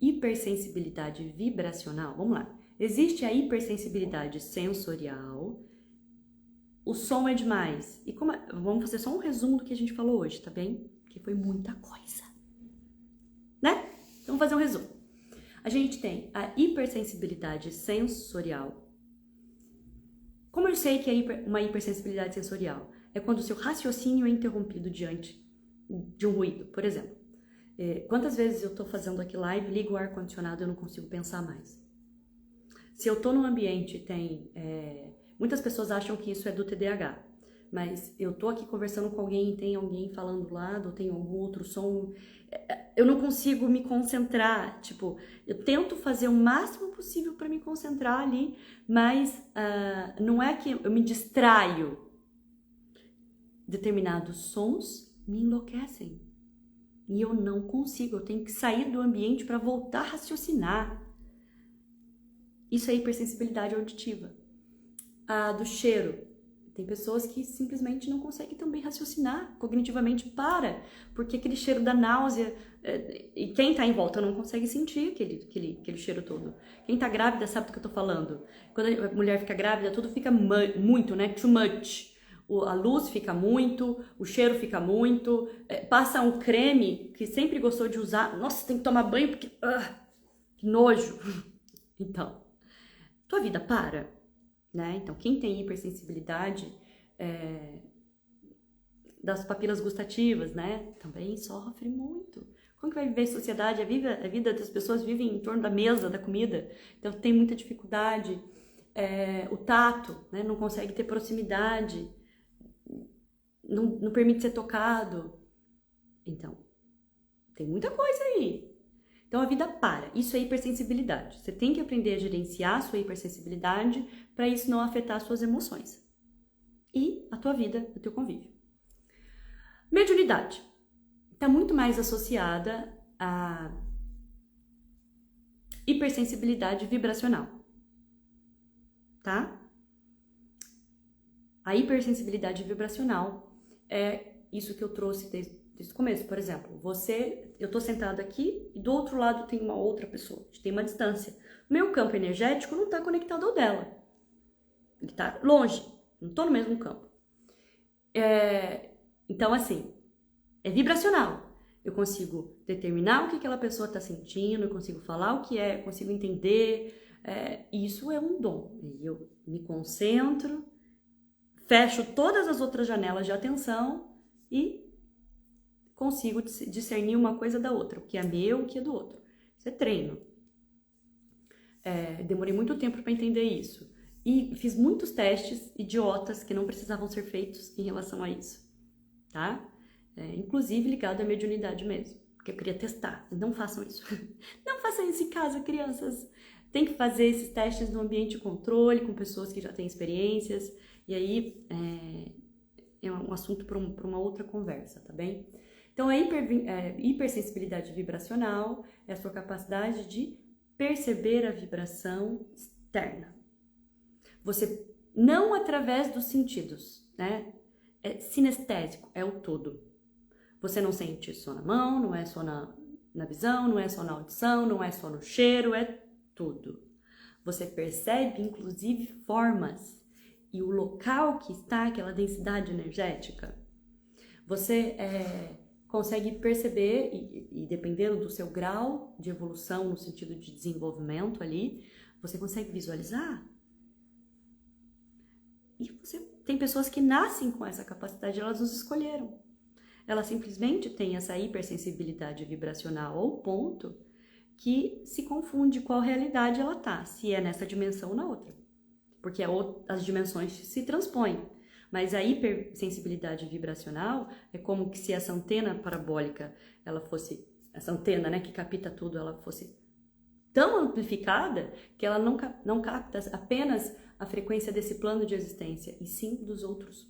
hipersensibilidade vibracional, vamos lá, existe a hipersensibilidade sensorial, o som é demais. E vamos fazer só um resumo do que a gente falou hoje, tá bem? Que foi muita coisa, né? Então, vamos fazer um resumo. A gente tem a hipersensibilidade sensorial. Como eu sei que é uma hipersensibilidade sensorial? É quando o seu raciocínio é interrompido diante de um ruído, por exemplo. Quantas vezes eu tô fazendo aqui live, ligo o ar-condicionado e eu não consigo pensar mais? Se eu tô num ambiente, muitas pessoas acham que isso é do TDAH, mas eu tô aqui conversando com alguém, tem alguém falando do lado, tem algum outro som, eu não consigo me concentrar, tipo, eu tento fazer o máximo possível para me concentrar ali, mas não é que eu me distraio. Determinados sons me enlouquecem e eu não consigo, eu tenho que sair do ambiente para voltar a raciocinar. Isso é hipersensibilidade auditiva. A do cheiro. Tem pessoas que simplesmente não conseguem também raciocinar cognitivamente, porque aquele cheiro da náusea, e quem tá em volta não consegue sentir aquele cheiro todo. Quem tá grávida sabe do que eu tô falando. Quando a mulher fica grávida, tudo fica muito, né? Too much. A luz fica muito, o cheiro fica muito, passa um creme que sempre gostou de usar. Nossa, tem que tomar banho porque... que nojo. Então, tua vida para. Né? Então, quem tem hipersensibilidade das papilas gustativas, né? Também sofre muito. Como que vai viver em sociedade? A vida das pessoas vive em torno da mesa, da comida. Então, tem muita dificuldade. O tato, né? Não consegue ter proximidade. Não permite ser tocado. Então, tem muita coisa aí. Então, a vida para. Isso é hipersensibilidade. Você tem que aprender a gerenciar a sua hipersensibilidade para isso não afetar as suas emoções. E a tua vida, o teu convívio. Mediunidade. Está muito mais associada à hipersensibilidade vibracional. Tá? A hipersensibilidade vibracional é isso que eu trouxe desde o começo. Por exemplo, eu tô sentada aqui e do outro lado tem uma outra pessoa, a gente tem uma distância. Meu campo energético não está conectado ao dela. Ele está longe, não tô no mesmo campo. Então, assim, é vibracional. Eu consigo determinar o que aquela pessoa está sentindo, eu consigo falar o que é, eu consigo entender. Isso é um dom. Eu me concentro, fecho todas as outras janelas de atenção e consigo discernir uma coisa da outra, o que é meu, o que é do outro. Isso é treino. Demorei muito tempo para entender isso. E fiz muitos testes idiotas que não precisavam ser feitos em relação a isso, tá? Inclusive ligado à mediunidade mesmo, porque eu queria testar. Não façam isso. Não façam isso em casa, crianças. Tem que fazer esses testes no ambiente de controle, com pessoas que já têm experiências, e aí é um assunto para uma outra conversa, tá bem? Então, a hipersensibilidade vibracional é a sua capacidade de perceber a vibração externa. Você, não através dos sentidos, né? É sinestésico, é o todo. Você não sente só na mão, não é só na visão, não é só na audição, não é só no cheiro, é tudo. Você percebe, inclusive, formas e o local que está aquela densidade energética. Você consegue perceber, e dependendo do seu grau de evolução no sentido de desenvolvimento ali, você consegue visualizar. E você tem pessoas que nascem com essa capacidade, elas nos escolheram. Elas simplesmente têm essa hipersensibilidade vibracional ao ponto que se confunde qual realidade ela tá, se é nessa dimensão ou na outra. Porque as dimensões se transpõem. Mas a hipersensibilidade vibracional é como que se essa antena parabólica, ela fosse, essa antena, né, que capta tudo, ela fosse tão amplificada que ela não capta apenas a frequência desse plano de existência, e sim dos outros.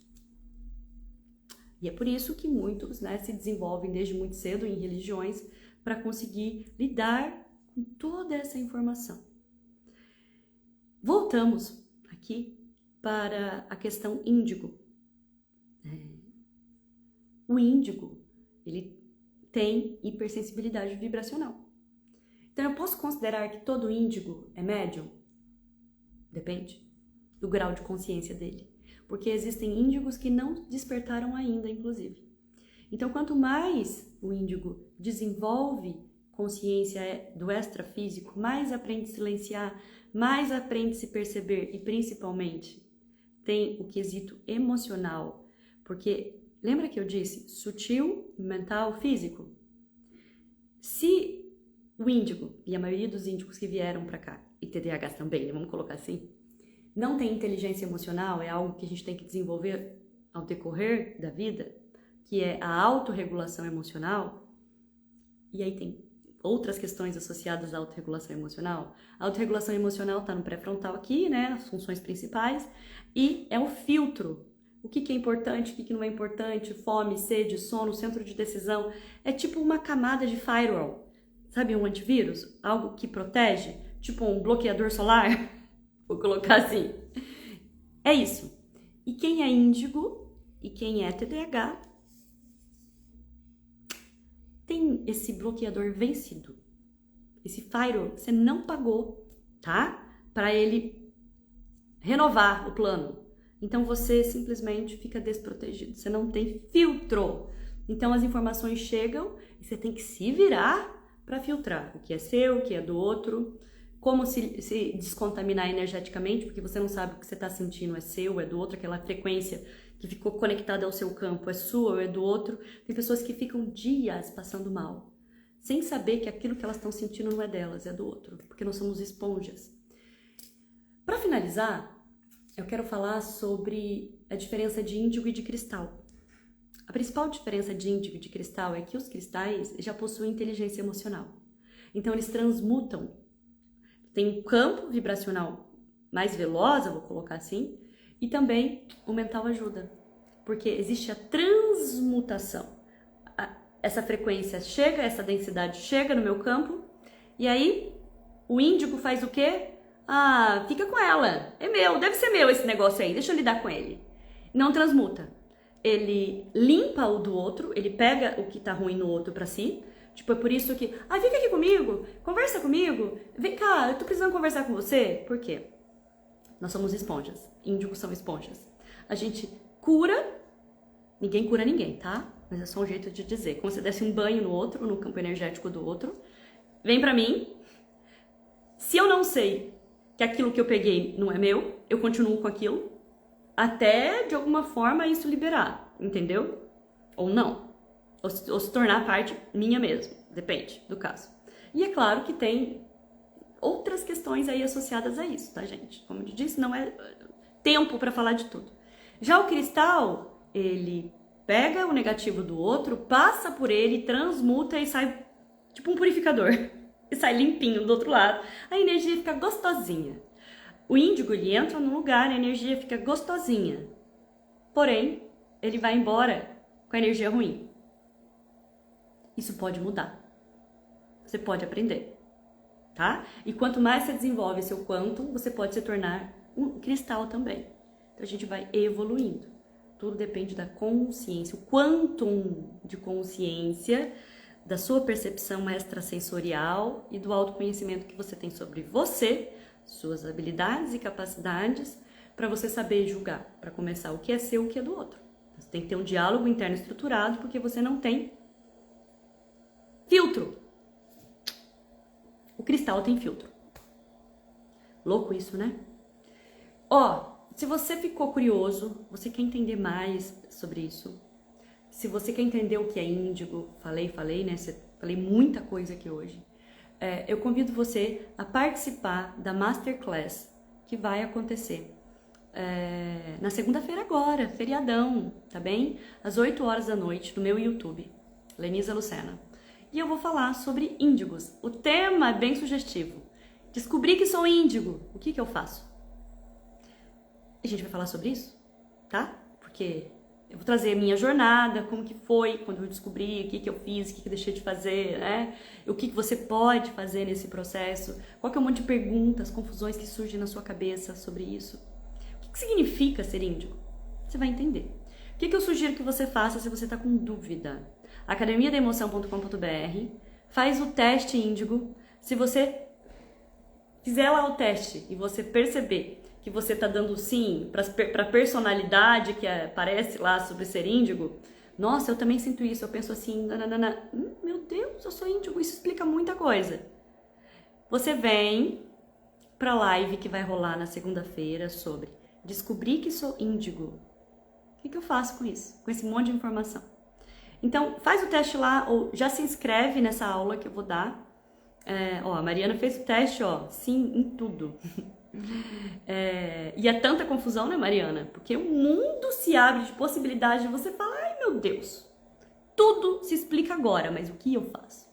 E é por isso que muitos, né, se desenvolvem desde muito cedo em religiões para conseguir lidar com toda essa informação. Voltamos aqui para a questão índigo. O índigo, ele tem hipersensibilidade vibracional. Então, eu posso considerar que todo índigo é médium? Depende do grau de consciência dele. Porque existem índigos que não despertaram ainda, inclusive. Então, quanto mais o índigo desenvolve consciência do extrafísico, mais aprende a silenciar, mais aprende a se perceber e, principalmente, tem o quesito emocional. Porque, lembra que eu disse sutil, mental, físico? Se o índigo, e a maioria dos índigos que vieram para cá, e TDAHs também, vamos colocar assim, não tem inteligência emocional, é algo que a gente tem que desenvolver ao decorrer da vida, que é a autorregulação emocional, e aí tem outras questões associadas à autorregulação emocional. A autorregulação emocional está no pré-frontal aqui, né, as funções principais, e é o filtro. O que é importante, o que não é importante, fome, sede, sono, centro de decisão, é tipo uma camada de firewall, sabe, um antivírus, algo que protege, tipo um bloqueador solar. Vou colocar assim. É isso. E quem é índigo e quem é TDAH tem esse bloqueador vencido. Esse firewall você não pagou, tá? Para ele renovar o plano. Então você simplesmente fica desprotegido. Você não tem filtro. Então as informações chegam e você tem que se virar para filtrar o que é seu, o que é do outro. Como se descontaminar energeticamente, porque você não sabe o que você está sentindo é seu, é do outro, aquela frequência que ficou conectada ao seu campo é sua ou é do outro. Tem pessoas que ficam dias passando mal, sem saber que aquilo que elas estão sentindo não é delas, é do outro, porque nós somos esponjas. Para finalizar, eu quero falar sobre a diferença de índigo e de cristal. A principal diferença de índigo e de cristal é que os cristais já possuem inteligência emocional. Então eles transmutam. Tem um campo vibracional mais veloz, eu vou colocar assim, e também o mental ajuda, porque existe a transmutação. Essa frequência chega, essa densidade chega no meu campo, e aí o índigo faz o quê? Ah, fica com ela, é meu, deve ser meu esse negócio aí, deixa eu lidar com ele. Não transmuta. Ele limpa o do outro, ele pega o que tá ruim no outro pra si. Tipo, é por isso que, fica aqui comigo, conversa comigo, vem cá, eu tô precisando conversar com você. Por quê? Nós somos esponjas, índigos são esponjas. A gente cura, ninguém cura ninguém, tá? Mas é só um jeito de dizer, como se desse um banho no outro, no campo energético do outro. Vem pra mim, se eu não sei que aquilo que eu peguei não é meu, eu continuo com aquilo, até de alguma forma isso liberar, entendeu? Ou não. Ou se tornar parte minha mesmo, depende do caso. E é claro que tem outras questões aí associadas a isso, tá, gente? Como eu disse, não é tempo para falar de tudo. Já o cristal, ele pega o negativo do outro, passa por ele, transmuta e sai tipo um purificador. E sai limpinho do outro lado. A energia fica gostosinha. O índigo, ele entra num lugar, a energia fica gostosinha. Porém, ele vai embora com a energia ruim. Isso pode mudar. Você pode aprender, tá? E quanto mais você desenvolve seu quantum, você pode se tornar um cristal também. Então a gente vai evoluindo. Tudo depende da consciência, o quantum de consciência, da sua percepção extrasensorial e do autoconhecimento que você tem sobre você, suas habilidades e capacidades para você saber julgar, para começar o que é seu e o que é do outro. Você tem que ter um diálogo interno estruturado porque você não tem filtro. O cristal tem filtro. Louco isso, né? Ó, se você ficou curioso, você quer entender mais sobre isso, se você quer entender o que é índigo, falei, né? Falei muita coisa aqui hoje. Eu convido você a participar da Masterclass que vai acontecer na segunda-feira agora, feriadão, tá bem? Às 8 horas da noite, no meu YouTube, Lenisa Lucena. E eu vou falar sobre índigos. O tema é bem sugestivo. Descobri que sou índigo, o que eu faço? A gente vai falar sobre isso, tá? Porque eu vou trazer a minha jornada, como que foi quando eu descobri, o que eu fiz, o que eu deixei de fazer, né? O que você pode fazer nesse processo, qual que é um monte de perguntas, confusões que surgem na sua cabeça sobre isso. O que significa ser índigo? Você vai entender. O que eu sugiro que você faça se você está com dúvida? academiademoção.com.br, faz o teste índigo. Se você fizer lá o teste e você perceber que você tá dando sim para personalidade que aparece lá sobre ser índigo, nossa, eu também sinto isso, eu penso assim, nananana, meu Deus, eu sou índigo, isso explica muita coisa. Você vem pra live que vai rolar na segunda-feira sobre descobrir que sou índigo. O que eu faço com isso? Com esse monte de informação? Então, faz o teste lá, ou já se inscreve nessa aula que eu vou dar. A Mariana fez o teste, sim, em tudo. E é tanta confusão, né, Mariana? Porque o mundo se abre de possibilidades de você falar, ai meu Deus, tudo se explica agora, mas o que eu faço?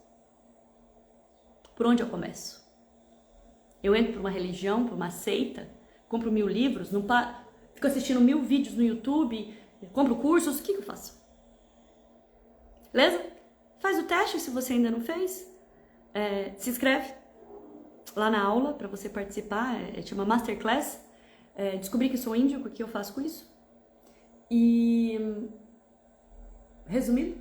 Por onde eu começo? Eu entro para uma religião, para uma seita, compro 1000 livros, fico assistindo 1000 vídeos no YouTube, compro cursos, o que eu faço? Beleza? Faz o teste se você ainda não fez. Se inscreve lá na aula para você participar, chama Masterclass, descobrir que sou índigo, o que eu faço com isso. E, resumindo,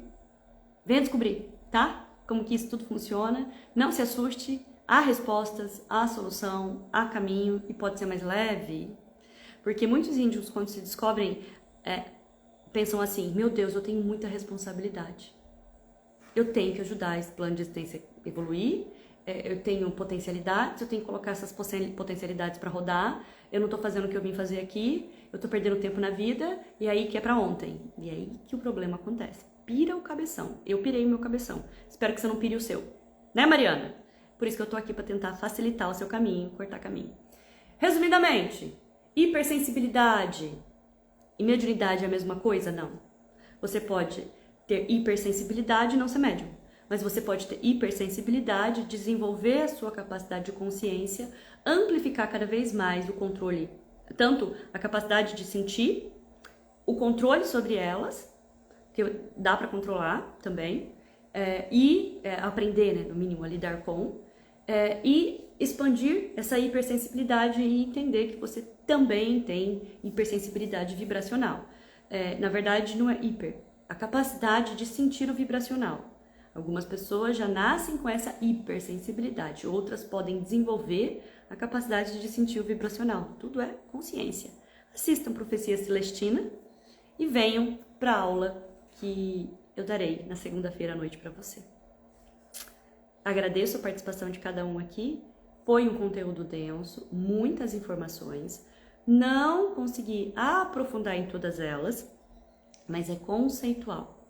venha descobrir, tá? Como que isso tudo funciona, não se assuste, há respostas, há solução, há caminho e pode ser mais leve. Porque muitos índigos, quando se descobrem, pensam assim, meu Deus, eu tenho muita responsabilidade. Eu tenho que ajudar esse plano de existência a evoluir, eu tenho potencialidades, eu tenho que colocar essas potencialidades para rodar, eu não tô fazendo o que eu vim fazer aqui, eu tô perdendo tempo na vida, e aí que é pra ontem. E aí que o problema acontece. Pira o cabeção. Eu pirei o meu cabeção. Espero que você não pire o seu. Né, Mariana? Por isso que eu tô aqui para tentar facilitar o seu caminho, cortar caminho. Resumidamente, hipersensibilidade e mediunidade é a mesma coisa? Não. Você pode ter hipersensibilidade e não ser médium. Mas você pode ter hipersensibilidade, desenvolver a sua capacidade de consciência, amplificar cada vez mais o controle, tanto a capacidade de sentir, o controle sobre elas, que dá para controlar também, aprender, né, no mínimo, a lidar com, e expandir essa hipersensibilidade e entender que você também tem hipersensibilidade vibracional. Na verdade, não é hiper, a capacidade de sentir o vibracional. Algumas pessoas já nascem com essa hipersensibilidade, outras podem desenvolver a capacidade de sentir o vibracional. Tudo é consciência. Assistam Profecia Celestina e venham para a aula que eu darei na segunda-feira à noite para você. Agradeço a participação de cada um aqui. Foi um conteúdo denso, muitas informações. Não consegui aprofundar em todas elas, mas é conceitual.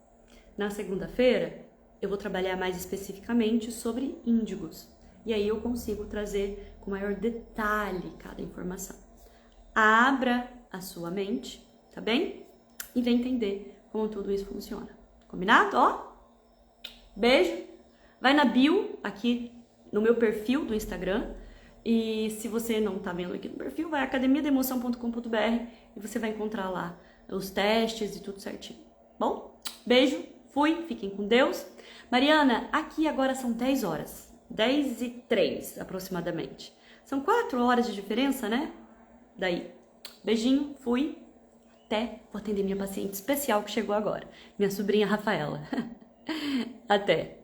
Na segunda-feira, eu vou trabalhar mais especificamente sobre índigos. E aí eu consigo trazer com maior detalhe cada informação. Abra a sua mente, tá bem? E vem entender como tudo isso funciona. Combinado? Beijo! Vai na bio, aqui no meu perfil do Instagram. E se você não tá vendo aqui no perfil, vai academiademoção.com.br e você vai encontrar lá os testes e tudo certinho. Bom? Beijo, fui, fiquem com Deus. Mariana, aqui agora são 10 horas, 10h03 aproximadamente. São 4 horas de diferença, né? Daí, beijinho, fui, vou atender minha paciente especial que chegou agora, minha sobrinha Rafaela. Até!